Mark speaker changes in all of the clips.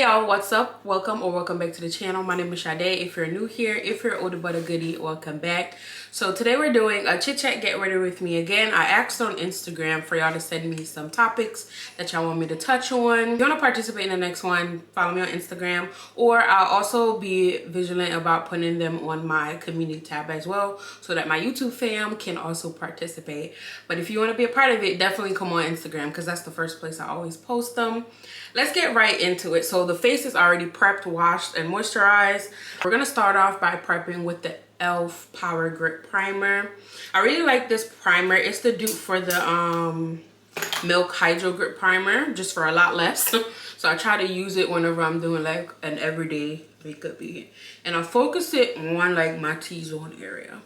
Speaker 1: Hey y'all, what's up? Welcome back to the channel. My name is Sade. If you're new here, if you're older but a goodie, welcome back. So today we're doing a chit chat get ready with me again. I asked on Instagram for y'all to send me some topics that y'all want me to touch on. If you want to participate in the next one, follow me on Instagram, or I'll also be vigilant about putting them on my community tab as well so that my YouTube fam can also participate. But if you want to be a part of it, definitely come on Instagram because that's the first place I always post them. Let's get right into it. So the face is already prepped, washed, and moisturized. We're gonna start off by prepping with the e.l.f. Power Grip Primer. I really like this primer. It's the dupe for the Milk Hydro Grip Primer, just for a lot less. So I try to use it whenever I'm doing like an everyday makeup beat. And I focus it on like my T-zone area.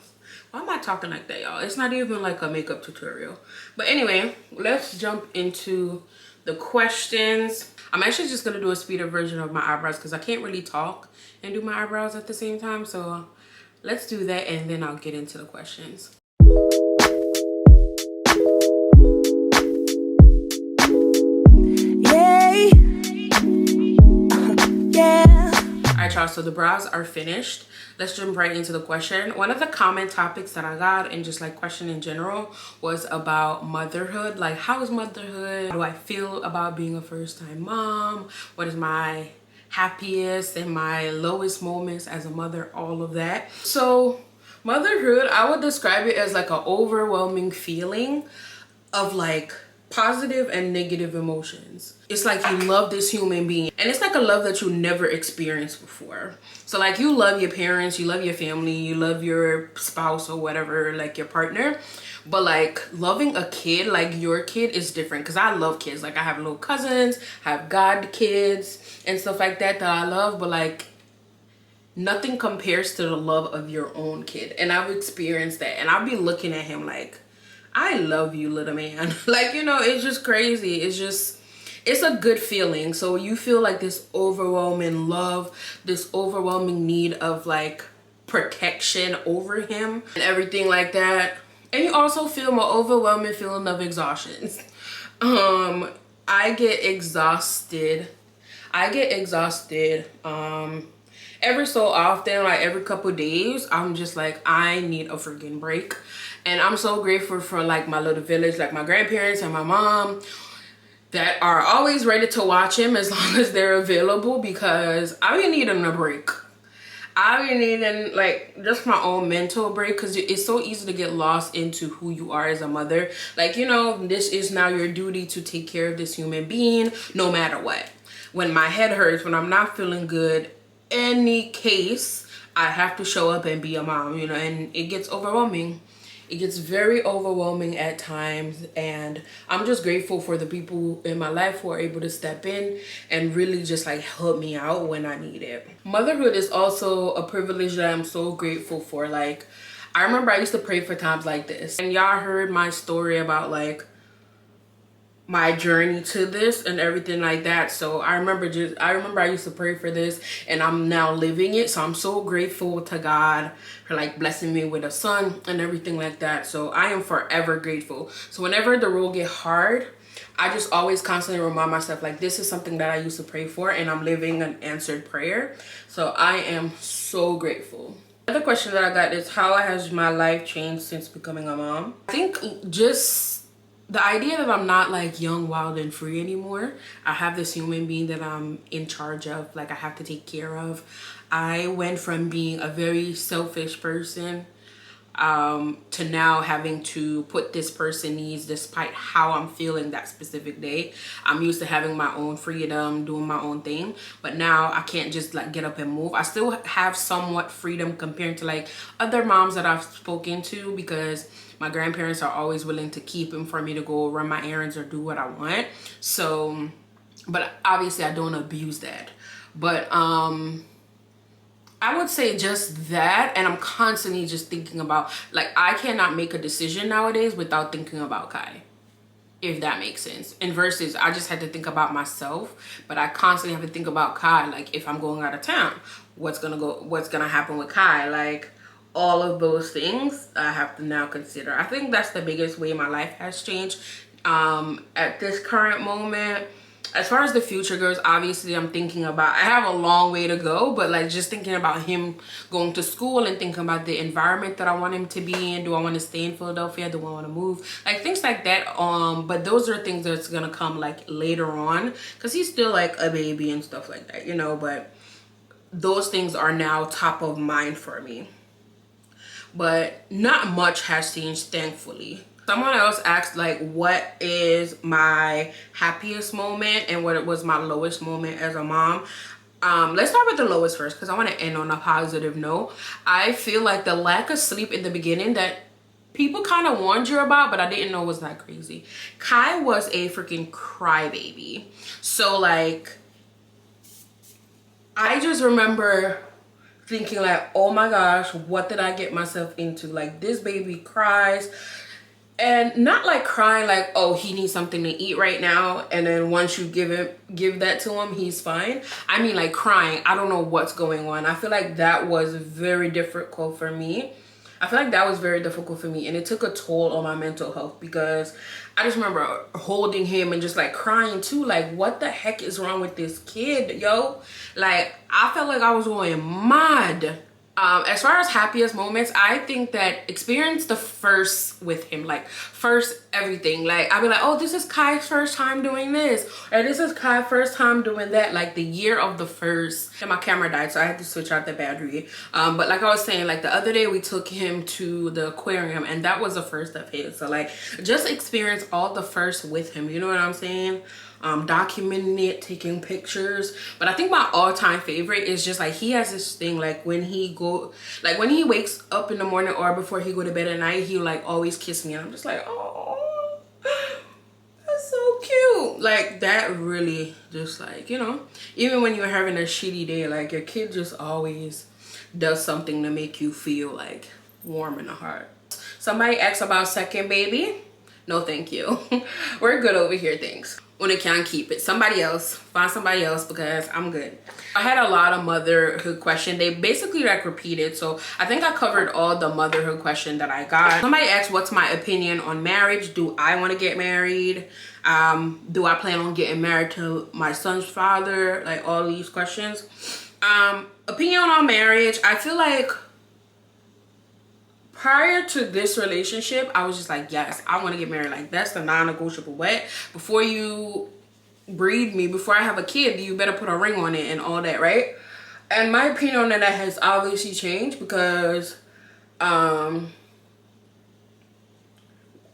Speaker 1: Why am I talking like that, y'all? It's not even like a makeup tutorial. But anyway, let's jump into the questions. I'm actually just gonna do a speeded version of my eyebrows because I can't really talk and do my eyebrows at the same time. So let's do that and then I'll get into the questions. Alright y'all, so the brows are finished. Let's jump right into the question. One of the common topics that I got and just like question in general was about motherhood. Like, how is motherhood? How do I feel about being a first-time mom? What is my happiest and my lowest moments as a mother? All of that. So motherhood, I would describe it as like an overwhelming feeling of like positive and negative emotions. It's like you love this human being, and it's like a love that you never experienced before. So like you love your parents, you love your family, you love your spouse or whatever, like your partner, but like loving a kid, like your kid, is different. Because I love kids. Like I have little cousins, I have god kids and stuff like that that I love, but like nothing compares to the love of your own kid. And I've experienced that, and I'll be looking at him like, I love you, little man. Like, you know, it's just crazy. It's a good feeling. So you feel like this overwhelming love, this overwhelming need of like protection over him and everything like that. And you also feel more overwhelming feeling of exhaustion. I get exhausted every so often, like every couple days. I'm just like, I need a freaking break. And I'm so grateful for like my little village, like my grandparents and my mom, that are always ready to watch him as long as they're available, because I be needing a break. I be needing like just my own mental break, because it's so easy to get lost into who you are as a mother. Like, you know, this is now your duty to take care of this human being no matter what. When my head hurts, when I'm not feeling good, any case, I have to show up and be a mom, you know, and it gets overwhelming. It gets very overwhelming at times, and I'm just grateful for the people in my life who are able to step in and really just like help me out when I need it. Motherhood is also a privilege that I'm so grateful for. Like, I remember I used to pray for times like this, and y'all heard my story about like my journey to this and everything like that. So I remember I used to pray for this, and I'm now living it. So I'm so grateful to God for like blessing me with a son and everything like that. So I am forever grateful. So whenever the road get hard, I just always constantly remind myself like, this is something that I used to pray for, and I'm living an answered prayer. So I am so grateful. Another question that I got is, how has my life changed since becoming a mom? I think just the idea that I'm not like young, wild, and free anymore. I have this human being that I'm in charge of, like I have to take care of. I went from being a very selfish person to now having to put this person's needs despite how I'm feeling that specific day. I'm used to having my own freedom, doing my own thing, but now I can't just like get up and move. I still have somewhat freedom compared to like other moms that I've spoken to, because my grandparents are always willing to keep him for me to go run my errands or do what I want. So, but obviously I don't abuse that. But I would say just that, and I'm constantly just thinking about, like, I cannot make a decision nowadays without thinking about Kai, if that makes sense. And versus I just had to think about myself, but I constantly have to think about Kai. Like, if I'm going out of town, what's gonna happen with Kai? Like, all of those things I have to now consider. I think that's the biggest way my life has changed. At this current moment, As far as the future goes, obviously I'm thinking about, I have a long way to go, but like just thinking about him going to school and thinking about the environment that I want him to be in. Do I want to stay in Philadelphia? Do I want to move? Like things like that. But those are things that's gonna come like later on, because he's still like a baby and stuff like that, you know. But those things are now top of mind for me. But not much has changed, thankfully. Someone else asked like, what is my happiest moment and what was my lowest moment as a mom? Let's start with the lowest first, because I want to end on a positive note. I feel like the lack of sleep in the beginning that people kind of warned you about, but I didn't know was that crazy. Kai was a freaking crybaby. So like, I just remember thinking like, oh my gosh, what did I get myself into? Like, this baby cries. And not like crying like, oh, he needs something to eat right now, and then once you give that to him, he's fine. I mean like crying, I don't know what's going on. I feel like that was very difficult for me. And it took a toll on my mental health, because I just remember holding him and just like crying too. Like, what the heck is wrong with this kid, yo? Like, I felt like I was going mad. As far as happiest moments, I think that experience the first with him, like first everything. Like, I'll be like, oh, this is Kai's first time doing this, or this is Kai's first time doing that. Like the year of the first. And my camera died, so I had to switch out the battery. But like I was saying, like the other day we took him to the aquarium, and that was the first of his. So like, just experience all the first with him, you know what I'm saying? Documenting it, taking pictures. But I think my all-time favorite is just like, he has this thing like when he wakes up in the morning or before he go to bed at night, he like always kiss me, and I'm just like, oh, that's so cute. Like, that really just like, you know, even when you're having a shitty day, like your kid just always does something to make you feel like warm in the heart. Somebody asked about second baby. No thank you. We're good over here, thanks. When it can't keep it, somebody else, find somebody else, because I'm good. I had a lot of motherhood questions. They basically like repeated, so I think I covered all the motherhood question that I got. Somebody asked, what's my opinion on marriage? Do I want to get married? Do I plan on getting married to my son's father? Like, all these questions. Opinion on marriage, I feel like prior to this relationship, I was just like, yes, I want to get married. Like, that's the non-negotiable. But before you breed me, before I have a kid, you better put a ring on it and all that, right? And my opinion on that has obviously changed, because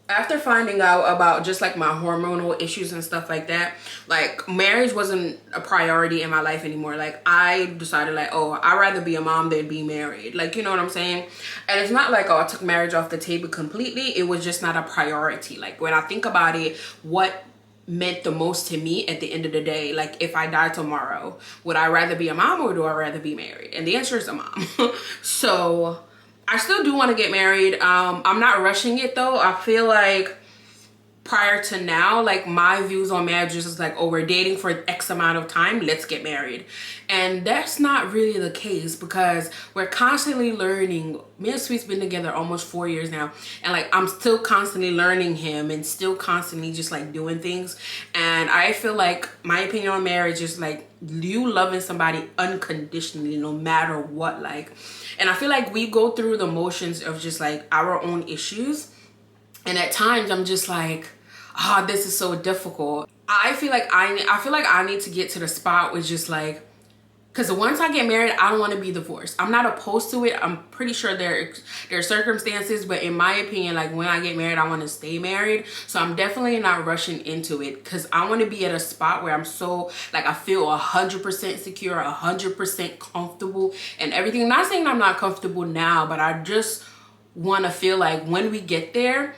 Speaker 1: after finding out about just like my hormonal issues and stuff like that, like marriage wasn't a priority in my life anymore. Like, I decided like, oh, I'd rather be a mom than be married. Like, you know what I'm saying? And it's not like, oh, I took marriage off the table completely. It was just not a priority. Like, when I think about it, what meant the most to me at the end of the day, like if I die tomorrow, would I rather be a mom or do I rather be married? And the answer is a mom. So I still do want to get married. I'm not rushing it though. I feel like prior to now, like my views on marriage is like, oh, we're dating for X amount of time, let's get married. And that's not really the case, because we're constantly learning. Me and Sweet's been together almost 4 years now, and like I'm still constantly learning him and still constantly just like doing things. And I feel like my opinion on marriage is like you loving somebody unconditionally no matter what. Like, and I feel like we go through the motions of just like our own issues, and at times I'm just like, ah, this is so difficult. I feel like I need to get to the spot where just like, because once I get married, I don't want to be divorced. I'm not opposed to it. I'm pretty sure there are circumstances, but in my opinion, like when I get married, I want to stay married. So I'm definitely not rushing into it, because I want to be at a spot where I'm so like, I feel 100% secure, 100% comfortable and everything. I'm not saying I'm not comfortable now, but I just want to feel like when we get there,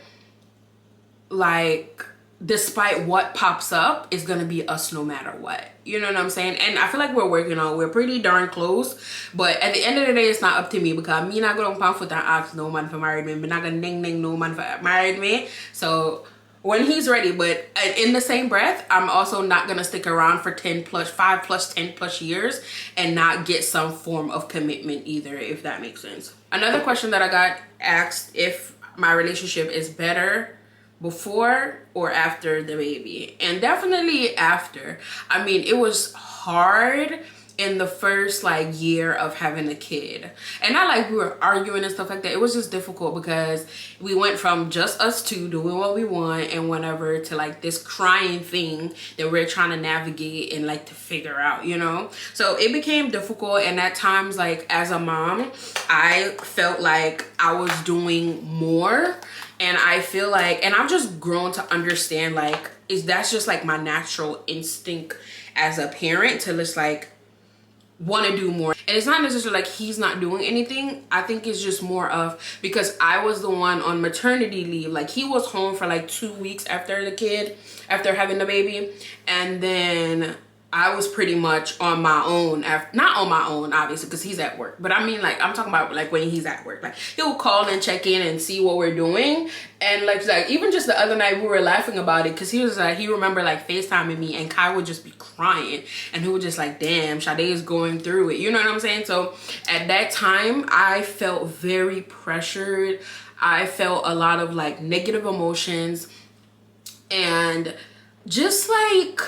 Speaker 1: like despite what pops up, it's gonna be us no matter what, you know what I'm saying? And I feel like we're pretty darn close, but at the end of the day, it's not up to me, because me not gonna put and ask no man for married me, but not gonna ding no man for married me. So when he's ready, but in the same breath, I'm also not gonna stick around for 10 plus years and not get some form of commitment either, if that makes sense. Another question that I got asked, if my relationship is better before or after the baby? And definitely after. I mean, it was hard in the first like year of having a kid, and not like we were arguing and stuff like that. It was just difficult because we went from just us two doing what we want and whatever to like this crying thing that we're trying to navigate and like to figure out, you know. So it became difficult, and at times, like as a mom, I felt like I was doing more. And I feel like, and I've just grown to understand, like, that's just like my natural instinct as a parent to just like want to do more. And it's not necessarily like he's not doing anything. I think it's just more of because I was the one on maternity leave. Like he was home for like 2 weeks after having the baby, and then I was pretty much on my own, not on my own obviously because he's at work, but I mean like I'm talking about like when he's at work, like he'll call and check in and see what we're doing. And like even just the other night we were laughing about it because he was like, he remembered like FaceTiming me, and Kai would just be crying and he was just like, damn, Sade is going through it, you know what I'm saying? So at that time I felt very pressured. I felt a lot of like negative emotions, and just like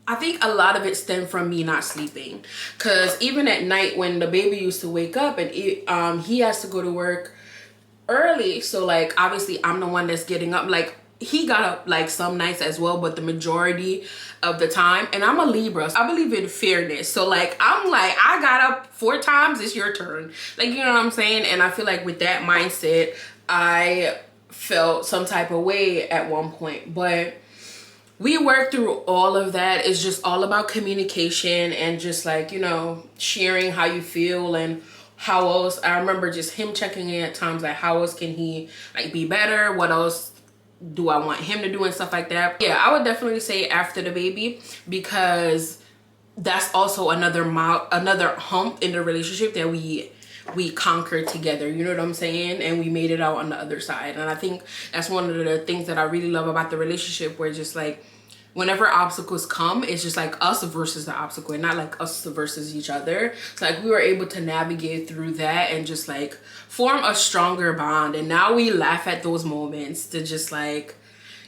Speaker 1: I think a lot of it stemmed from me not sleeping, because even at night when the baby used to wake up and he has to go to work early, so like obviously I'm the one that's getting up. Like he got up like some nights as well, but the majority of the time, and I'm a Libra, so I believe in fairness, so like I'm like, I got up 4 times, it's your turn, like, you know what I'm saying? And I feel like with that mindset I felt some type of way at one point, but we worked through all of that. It's just all about communication and just like, you know, sharing how you feel and how else. I remember just him checking in at times, like how else can he like be better? What else do I want him to do and stuff like that? Yeah, I would definitely say after the baby, because that's also another hump in the relationship that we conquered together, you know what I'm saying? And we made it out on the other side. And I think that's one of the things that I really love about the relationship, where just like whenever obstacles come, it's just like us versus the obstacle and not like us versus each other. So like we were able to navigate through that and just like form a stronger bond. And now we laugh at those moments to just like,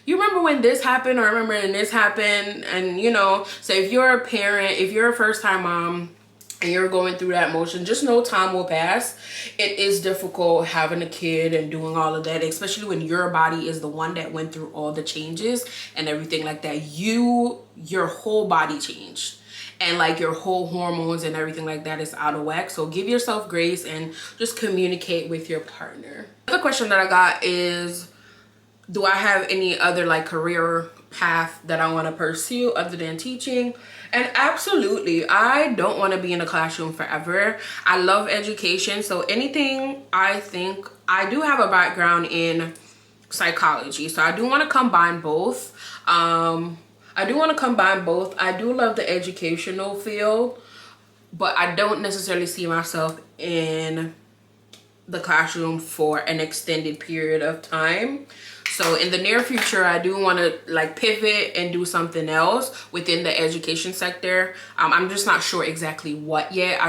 Speaker 1: you remember when this happened, or remember when this happened? And you know, so if you're a parent, if you're a first-time mom and you're going through that motion, just know time will pass. It is difficult having a kid and doing all of that, especially when your body is the one that went through all the changes and everything like that. Your whole body changed, and like your whole hormones and everything like that is out of whack. So give yourself grace and just communicate with your partner. Another question that I got is, do I have any other like career path that I want to pursue other than teaching? And absolutely, I don't want to be in a classroom forever. I love education, so anything. I think I do have a background in psychology, so I do want to combine both. I do love the educational field, but I don't necessarily see myself in the classroom for an extended period of time. So in the near future, I do want to like pivot and do something else within the education sector. I'm just not sure exactly what yet.